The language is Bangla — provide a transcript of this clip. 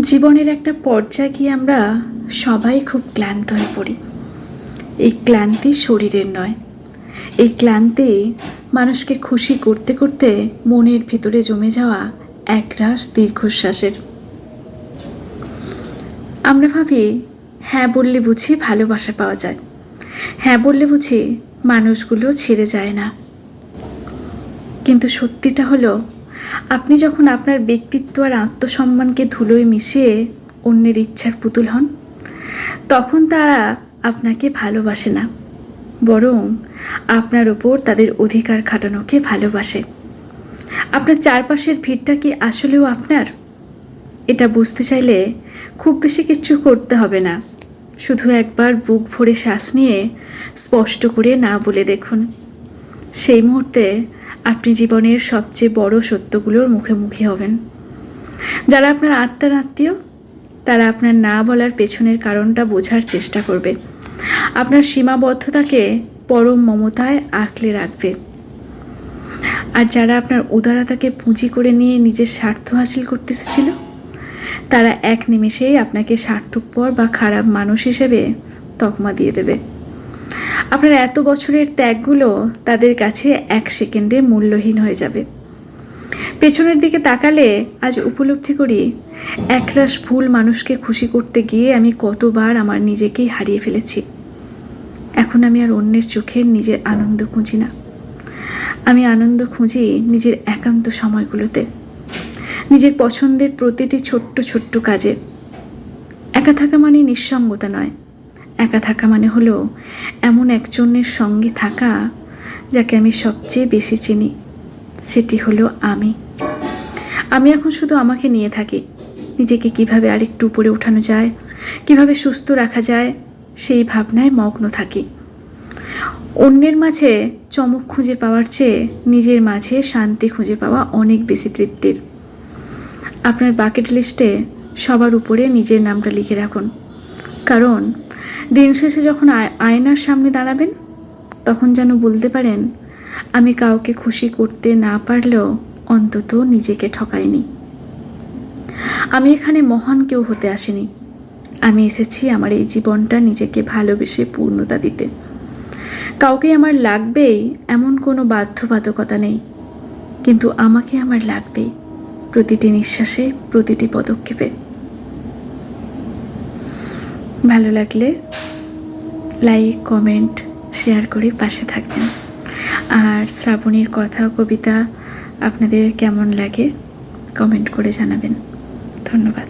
জীবনের একটা পর্যায়ে গিয়ে আমরা সবাই খুব ক্লান্ত হয়ে পড়ি। এই ক্লান্তি শরীরের নয়, এই ক্লান্তি মানুষকে খুশি করতে করতে মনের ভিতরে জমে যাওয়া একরাশ দীর্ঘশ্বাসের। আমরা ভাবি হ্যাঁ বললে বুঝি ভালোবাসা পাওয়া যায়, হ্যাঁ বললে বুঝি মানুষগুলো ছেড়ে যায় না। কিন্তু সত্যিটা হলো, আপনি যখন আপনার ব্যক্তিত্ব আর আত্মসম্মানকে ধুলোয় মিশিয়ে অন্যের ইচ্ছার পুতুল হন, তখন তারা আপনাকে ভালোবাসে না, বরং আপনার ওপর তাদের অধিকার খাটানোকে ভালোবাসে। আপনার চারপাশের ভিড়টা কি আসলেও আপনার? এটা বুঝতে চাইলে খুব বেশি কিছু করতে হবে না, শুধু একবার বুক ভরে শ্বাস নিয়ে স্পষ্ট করে না বলে দেখুন। সেই মুহূর্তে আপনি জীবনের সবচেয়ে বড় সত্যগুলোর মুখোমুখি হবেন। যারা আপনার আত্মার আত্মীয়, তারা আপনার না বলার পেছনের কারণটা বোঝার চেষ্টা করবে, আপনার সীমাবদ্ধতাকে পরম মমতায় আঁকলে রাখবে। আর যারা আপনার উদারতাকে পুঁজি করে নিয়ে নিজের স্বার্থ হাসিল করতে এসেছিল, তারা এক নিমেষেই আপনাকে স্বার্থপর বা খারাপ মানুষ হিসেবে তকমা দিয়ে দেবে। আপনার এত বছরের ত্যাগগুলো তাদের কাছে এক সেকেন্ডে মূল্যহীন হয়ে যাবে। পেছনের দিকে তাকালে আজ উপলব্ধি করি, একরাশ ভুল মানুষকে খুশি করতে গিয়ে আমি কতবার আমার নিজেকেই হারিয়ে ফেলেছি। এখন আমি আর অন্যের চোখে নিজের আনন্দ খুঁজি না, আমি আনন্দ খুঁজি নিজের একান্ত সময়গুলোতে, নিজের পছন্দের প্রতিটি ছোট্ট ছোট্ট কাজে। একা থাকা মানে নিঃসঙ্গতা নয়, একা থাকা মানে হলো এমন একজনের সঙ্গে থাকা যাকে আমি সবচেয়ে বেশি চিনি, সেটি হলো আমি। এখন শুধু আমাকে নিয়ে থাকি, নিজেকে কিভাবে আরেকটু উপরে উঠানো যায়, কিভাবে সুস্থ রাখা যায়, সেই ভাবনায় মগ্ন থাকি। অন্যের মাঝে চমক খুঁজে পাওয়ার চেয়ে নিজের মাঝে শান্তি খুঁজে পাওয়া অনেক বেশি তৃপ্তির। আপনার বাকেট লিস্টে সবার উপরে নিজের নামটা লিখে রাখুন, কারণ দিন শেষে যখন আয়নার সামনে দাঁড়াবেন, তখন যেন বলতে পারেন, আমি কাউকে খুশি করতে না পারলেও অন্তত নিজেকে ঠকাইনি। আমি এখানে মহান কেউ হতে আসিনি, আমি এসেছি আমার এই জীবনটা নিজেকে ভালোবেসে পূর্ণতা দিতে। কাউকে আমার লাগবেই এমন কোনো বাধ্যবাধকতা নেই, কিন্তু আমাকে আমার লাগবেই প্রতিটি নিঃশ্বাসে, প্রতিটি পদক্ষেপে। ভালো লাগলে লাইক, কমেন্ট, শেয়ার করে পাশে থাকবেন। আর শ্রাবণীর কথা ও কবিতা আপনাদের কেমন লাগে কমেন্ট করে জানাবেন। ধন্যবাদ।